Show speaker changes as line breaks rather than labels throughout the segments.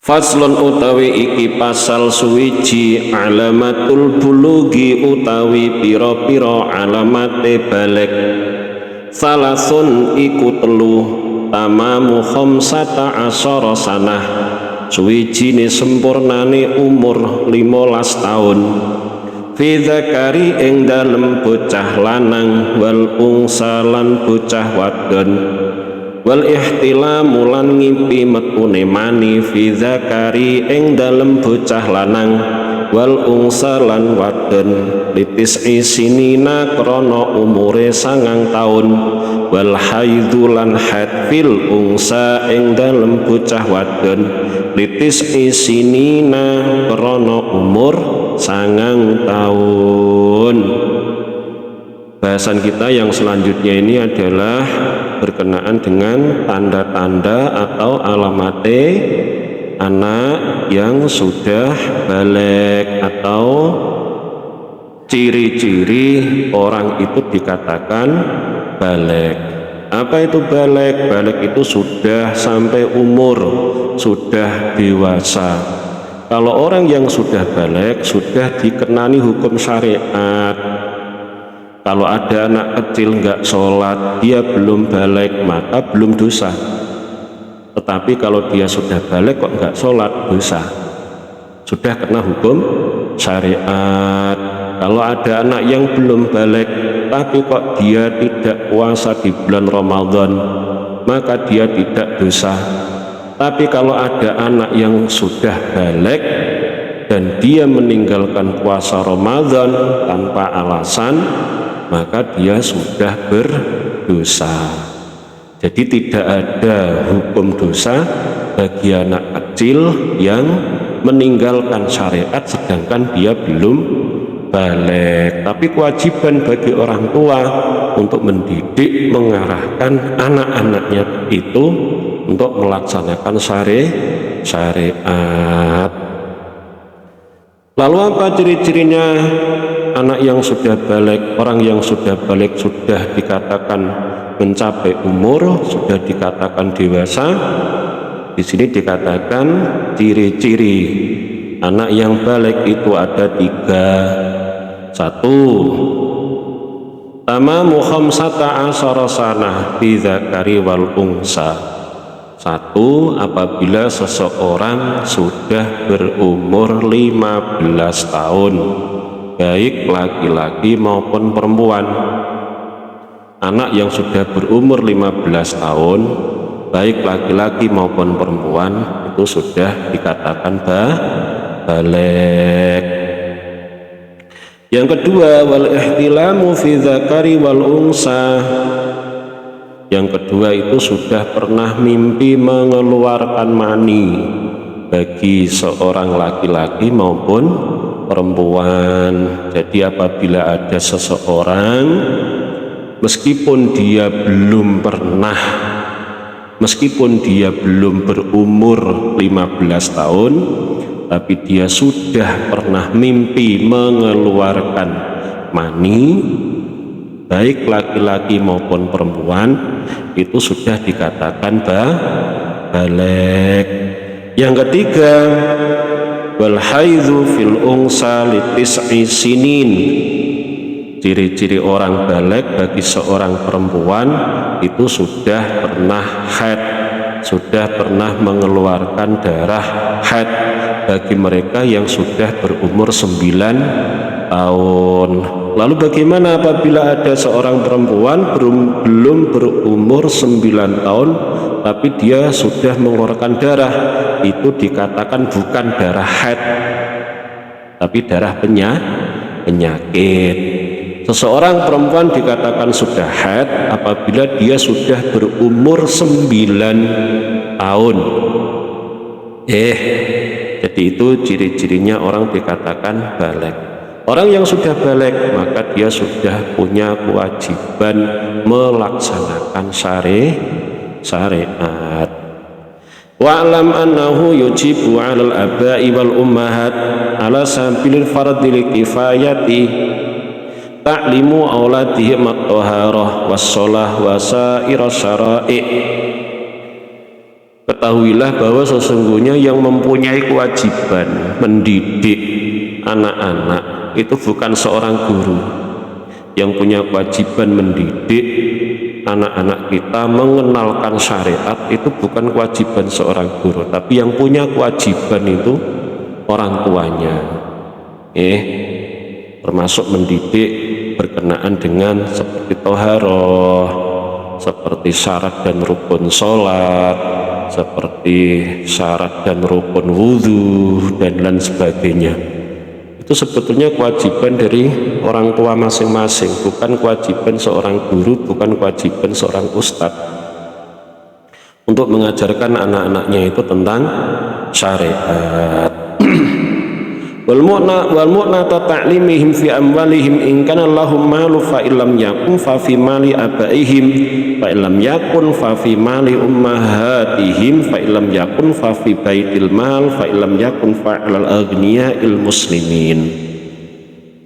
Faslun utawi iki pasal suwiji alamatul bulugi utawi pira-pira alamate balik. Salasun iku telu tamamu khamsata asyara sanah suwijine sempurnane umur 15 taun. Fi zakari ing dalem bocah lanang wal ungsa lan bocah wadon. Wal ihtilamu lan ngimpi metune mani fi zakari ing dalem bocah lanang wal ungsa lan wadon litis'i sinina krana umure 9 taun wal haidhu lan haid fil ungsa ing dalem bocah wadon litis'i sinina krana umur 9 taun. Bahasan kita yang selanjutnya ini adalah berkenaan dengan tanda-tanda atau alamate anak yang sudah balik atau ciri-ciri orang itu dikatakan balik. Apa itu balik? Balik itu sudah sampai umur, sudah dewasa. Kalau orang yang sudah balik sudah dikenani hukum syariat. Kalau ada anak kecil nggak sholat, dia belum balik, maka belum dosa. Tetapi kalau dia sudah balik kok nggak sholat, dosa. Sudah kena hukum syariat. Kalau ada anak yang belum balik, tapi kok dia tidak puasa di bulan Ramadan, maka dia tidak dosa. Tapi kalau ada anak yang sudah balik dan dia meninggalkan puasa Ramadan tanpa alasan, maka dia sudah berdosa. Jadi tidak ada hukum dosa bagi anak kecil yang meninggalkan syariat sedangkan dia belum balik. Tapi kewajiban bagi orang tua untuk mendidik, mengarahkan anak-anaknya itu untuk melaksanakan syariat. Lalu apa ciri-cirinya anak yang sudah balik? Orang yang sudah balik sudah dikatakan mencapai umur, sudah dikatakan dewasa. Di sini dikatakan ciri-ciri anak yang balik itu ada 3. 1. Tamamu khamsata asyara sanah bi dzakari wal unsa. 1. Apabila seseorang sudah berumur 15 tahun, baik laki-laki maupun perempuan. Anak yang sudah berumur 15 tahun, baik laki-laki maupun perempuan, itu sudah dikatakan balik. Yang kedua, wal ihtilamu fi dzakari wal unsa. Yang kedua itu sudah pernah mimpi mengeluarkan mani bagi seorang laki-laki maupun perempuan. Jadi apabila ada seseorang meskipun dia belum berumur 15 tahun, tapi dia sudah pernah mimpi mengeluarkan mani baik laki-laki maupun perempuan, itu sudah dikatakan balik. Yang ketiga, wal haidhu fil unsa litis'i sinin. Ciri-ciri orang balik bagi seorang perempuan itu sudah pernah haid, sudah pernah mengeluarkan darah haid bagi mereka yang sudah berumur 9 tahun. Lalu bagaimana apabila ada seorang perempuan belum berumur 9 tahun tapi dia sudah mengeluarkan darah? Itu dikatakan bukan darah haid tapi darah penyakit. Seseorang perempuan dikatakan sudah haid apabila dia sudah berumur 9 tahun. Jadi itu ciri-cirinya orang dikatakan balik. Orang yang sudah balik maka dia sudah punya kewajiban melaksanakan syariat. Wa'lam annahu yujibu 'alal aba'i wal ummahat 'ala sabilil fardil kifayati ta'limu auladihim at-taharah was-shalah wa sa'iras syara'i. ketahuilah bahwa sesungguhnya yang mempunyai kewajiban mendidik anak-anak itu bukan seorang guru. Yang punya kewajiban mendidik anak-anak kita mengenalkan syariat itu bukan kewajiban seorang guru, tapi yang punya kewajiban itu orang tuanya. Termasuk mendidik berkenaan dengan seperti toharoh, seperti syarat dan rukun sholat, seperti syarat dan rukun wudhu, dan lain sebagainya. Itu sebetulnya kewajiban dari orang tua masing-masing, bukan kewajiban seorang guru, bukan kewajiban seorang ustadz untuk mengajarkan anak-anaknya itu tentang syariat. wal mu'na ta'limihim fi amwalihim in kana lahum malu fa illam yakun fa fi mali abaihim fa illam yakun fa fi mali ummahatihim fa illam yakun fa fi baitil mal fa illam yakun fa 'alal aghniya'il muslimin.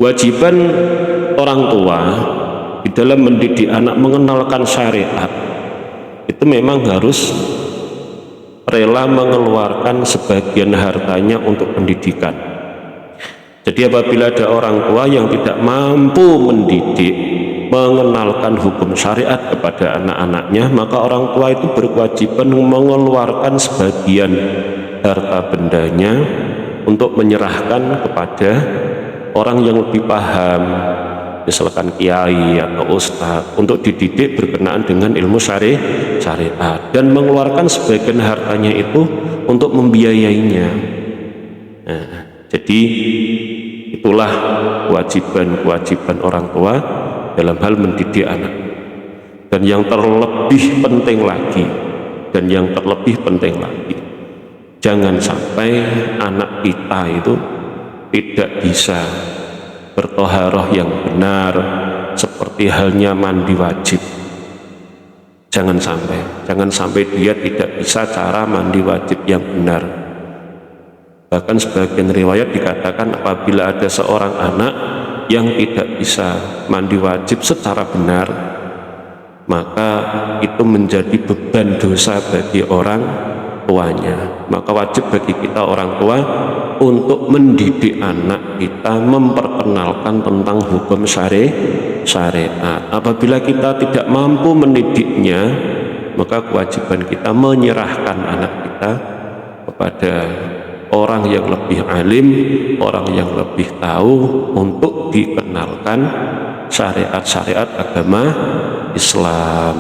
Kewajiban orang tua di dalam mendidik anak mengenalkan syariat itu memang harus rela mengeluarkan sebagian hartanya untuk pendidikan. Jadi apabila ada orang tua yang tidak mampu mendidik, mengenalkan hukum syariat kepada anak-anaknya, maka orang tua itu berkewajiban mengeluarkan sebagian harta bendanya untuk menyerahkan kepada orang yang lebih paham, misalkan kiai atau ustadz, untuk dididik berkenaan dengan ilmu syariat, dan mengeluarkan sebagian hartanya itu untuk membiayainya. Jadi itulah kewajiban orang tua dalam hal mendidik anak. Dan yang terlebih penting lagi, jangan sampai anak kita itu tidak bisa bertoharoh yang benar, seperti halnya mandi wajib. Jangan sampai dia tidak bisa cara mandi wajib yang benar. Bahkan sebagian riwayat dikatakan apabila ada seorang anak yang tidak bisa mandi wajib secara benar, maka itu menjadi beban dosa bagi orang tuanya. Maka wajib bagi kita orang tua untuk mendidik anak kita, memperkenalkan tentang hukum syariat. Apabila kita tidak mampu mendidiknya, maka kewajiban kita menyerahkan anak kita kepada orang yang lebih alim, orang yang lebih tahu, untuk dikenalkan syariat-syariat agama Islam.